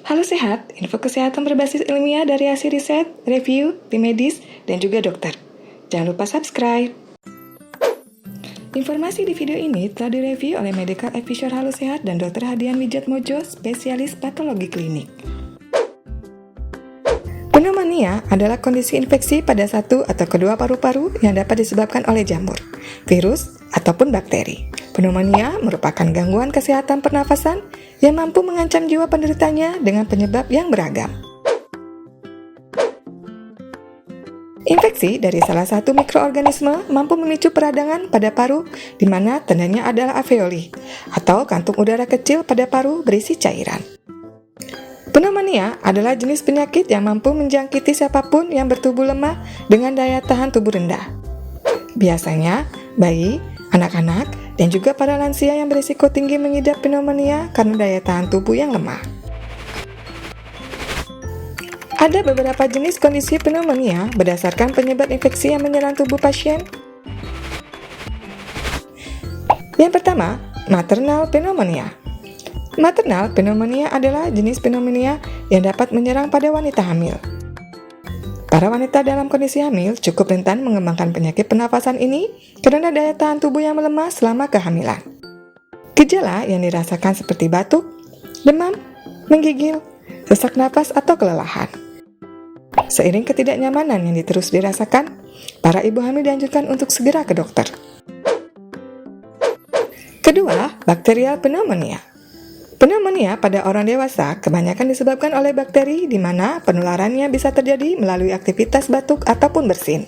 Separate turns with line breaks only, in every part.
Halo sehat, info kesehatan berbasis ilmiah dari hasil riset, review, tim medis, dan juga dokter. Jangan lupa subscribe. Informasi di video ini telah direview oleh Medical Advisor Halo Sehat dan Dr. Hadian Wijatmodjo, spesialis patologi klinik. Pneumonia adalah kondisi infeksi pada satu atau kedua paru-paru yang dapat disebabkan oleh jamur, virus, ataupun bakteri. Pneumonia merupakan gangguan kesehatan pernafasan yang mampu mengancam jiwa penderitanya dengan penyebab yang beragam. Infeksi dari salah satu mikroorganisme mampu memicu peradangan pada paru, di mana tandanya adalah alveoli, atau kantung udara kecil pada paru berisi cairan. Pneumonia adalah jenis penyakit yang mampu menjangkiti siapapun yang bertubuh lemah dengan daya tahan tubuh rendah. Biasanya, bayi, anak-anak, dan juga para lansia yang berisiko tinggi mengidap pneumonia karena daya tahan tubuh yang lemah. Ada beberapa jenis kondisi pneumonia berdasarkan penyebab infeksi yang menyerang tubuh pasien. Yang pertama, maternal pneumonia. Maternal pneumonia adalah jenis pneumonia yang dapat menyerang pada wanita hamil. Para wanita dalam kondisi hamil cukup rentan mengembangkan penyakit pernafasan ini karena daya tahan tubuh yang melemah selama kehamilan. Gejala yang dirasakan seperti batuk, demam, menggigil, sesak napas atau kelelahan. Seiring ketidaknyamanan yang terus dirasakan, para ibu hamil dianjurkan untuk segera ke dokter. Kedua, bakterial pneumonia. Pneumonia pada orang dewasa kebanyakan disebabkan oleh bakteri di mana penularannya bisa terjadi melalui aktivitas batuk ataupun bersin.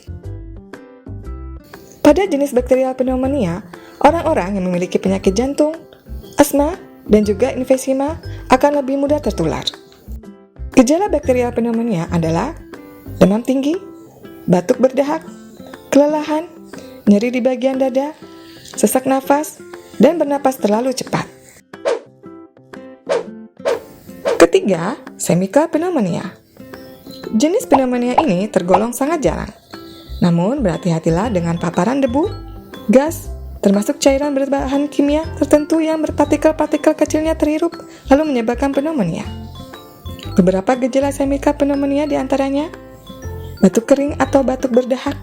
Pada jenis bakterial pneumonia, orang-orang yang memiliki penyakit jantung, asma, dan juga emfisema akan lebih mudah tertular. Gejala bakterial pneumonia adalah demam tinggi, batuk berdahak, kelelahan, nyeri di bagian dada, sesak nafas, dan bernapas terlalu cepat. Ketiga, chemical pneumonia. Jenis pneumonia ini tergolong sangat jarang. Namun, berhati-hatilah dengan paparan debu, gas, termasuk cairan berbahan kimia tertentu yang berpartikel-partikel kecilnya terhirup lalu menyebabkan pneumonia. Beberapa gejala chemical pneumonia diantaranya batuk kering atau batuk berdahak.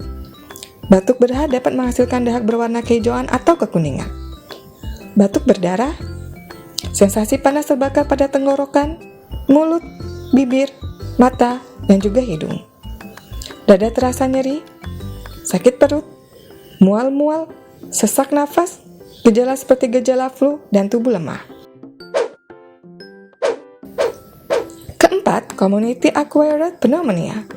Batuk berdahak dapat menghasilkan dahak berwarna kehijauan atau kekuningan. Batuk berdarah, sensasi panas terbakar pada tenggorokan, mulut, bibir, mata, dan juga hidung. Dada terasa nyeri, sakit perut, mual-mual, sesak nafas, gejala seperti gejala flu, dan tubuh lemah. Keempat, community acquired pneumonia.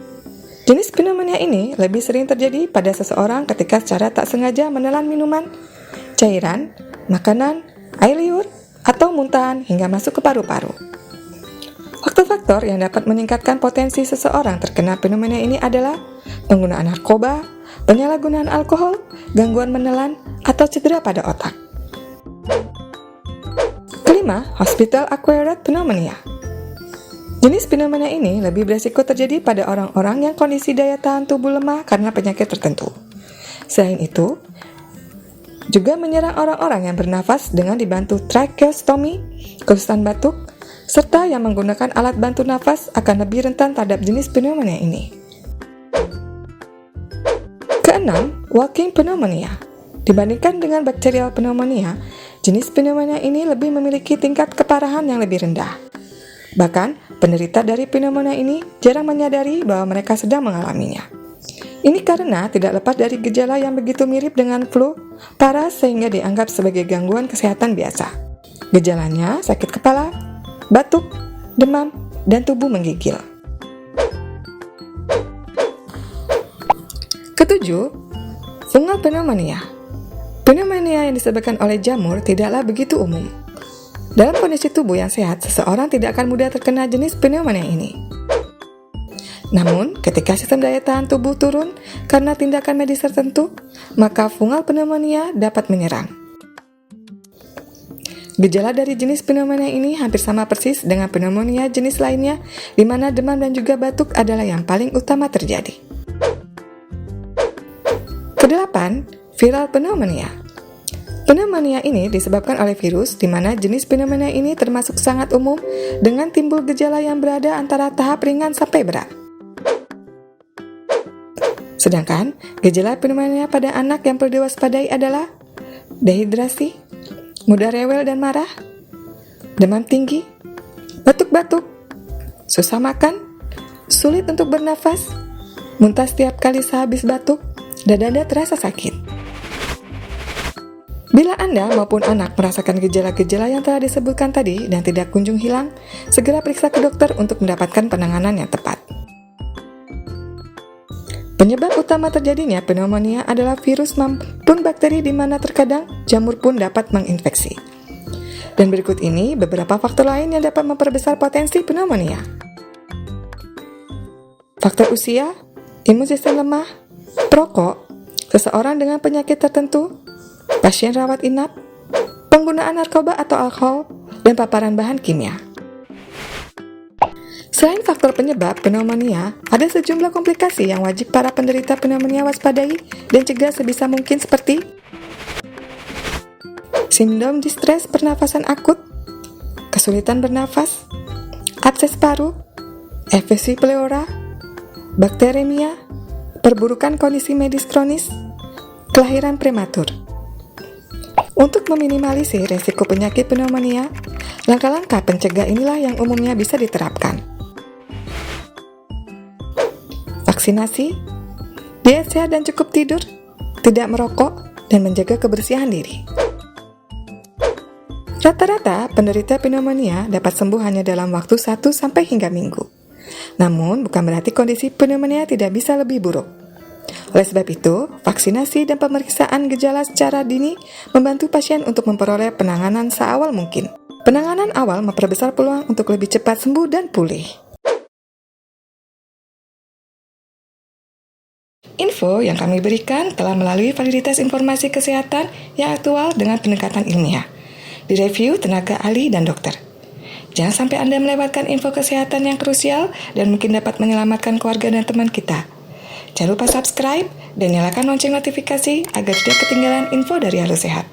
Jenis pneumonia ini lebih sering terjadi pada seseorang ketika secara tak sengaja menelan minuman, cairan, makanan, air liur, atau muntahan hingga masuk ke paru-paru. Faktor-faktor yang dapat meningkatkan potensi seseorang terkena pneumonia ini adalah penggunaan narkoba, penyalahgunaan alkohol, gangguan menelan, atau cedera pada otak. Kelima, hospital acquired pneumonia. Jenis pneumonia ini lebih berisiko terjadi pada orang-orang yang kondisi daya tahan tubuh lemah karena penyakit tertentu. Selain itu, juga menyerang orang-orang yang bernafas dengan dibantu tracheostomy, kesusahan batuk, serta yang menggunakan alat bantu nafas akan lebih rentan terhadap jenis pneumonia ini. Keenam, walking pneumonia. Dibandingkan dengan bakterial pneumonia, jenis pneumonia ini lebih memiliki tingkat keparahan yang lebih rendah. Bahkan, penderita dari pneumonia ini jarang menyadari bahwa mereka sedang mengalaminya. Ini karena tidak lepas dari gejala yang begitu mirip dengan flu, parah sehingga dianggap sebagai gangguan kesehatan biasa. Gejalanya sakit kepala, batuk, demam, dan tubuh menggigil. Ketujuh, fungal pneumonia. Pneumonia yang disebabkan oleh jamur tidaklah begitu umum. Dalam kondisi tubuh yang sehat, seseorang tidak akan mudah terkena jenis pneumonia ini. Namun, ketika sistem daya tahan tubuh turun karena tindakan medis tertentu, maka fungal pneumonia dapat menyerang. Gejala dari jenis pneumonia ini hampir sama persis dengan pneumonia jenis lainnya, di mana demam dan juga batuk adalah yang paling utama terjadi. Kedelapan, viral pneumonia. Pneumonia ini disebabkan oleh virus, di mana jenis pneumonia ini termasuk sangat umum dengan timbul gejala yang berada antara tahap ringan sampai berat. Sedangkan gejala pneumonia pada anak yang perlu diwaspadai adalah dehidrasi, mudah rewel dan marah, demam tinggi, batuk-batuk, susah makan, sulit untuk bernafas, muntah setiap kali sehabis batuk, dan dada terasa sakit. Bila Anda maupun anak merasakan gejala-gejala yang telah disebutkan tadi dan tidak kunjung hilang, segera periksa ke dokter untuk mendapatkan penanganan yang tepat. Penyebab utama terjadinya pneumonia adalah virus maupun bakteri, di mana terkadang jamur pun dapat menginfeksi. Dan berikut ini beberapa faktor lain yang dapat memperbesar potensi pneumonia. Faktor usia, imun sistem lemah, perokok, seseorang dengan penyakit tertentu, pasien rawat inap, penggunaan narkoba atau alkohol, dan paparan bahan kimia. Selain faktor penyebab pneumonia, ada sejumlah komplikasi yang wajib para penderita pneumonia waspadai dan cegah sebisa mungkin, seperti sindrom distres pernafasan akut, kesulitan bernafas, abses paru, efesi pleura, bakteremia, perburukan kondisi medis kronis, kelahiran prematur. Untuk meminimalisir resiko penyakit pneumonia, langkah-langkah pencegah inilah yang umumnya bisa diterapkan. Vaksinasi, diet sehat dan cukup tidur, tidak merokok, dan menjaga kebersihan diri. Rata-rata penderita pneumonia dapat sembuh hanya dalam waktu 1 sampai hingga minggu. Namun, bukan berarti kondisi pneumonia tidak bisa lebih buruk. Oleh sebab itu, vaksinasi dan pemeriksaan gejala secara dini membantu pasien untuk memperoleh penanganan seawal mungkin. Penanganan awal memperbesar peluang untuk lebih cepat sembuh dan pulih. Info yang kami berikan telah melalui validitas informasi kesehatan yang aktual dengan pendekatan ilmiah, direview tenaga ahli dan dokter. Jangan sampai Anda melewatkan info kesehatan yang krusial dan mungkin dapat menyelamatkan keluarga dan teman kita. Jangan lupa subscribe dan nyalakan lonceng notifikasi agar tidak ketinggalan info dari Halo Sehat.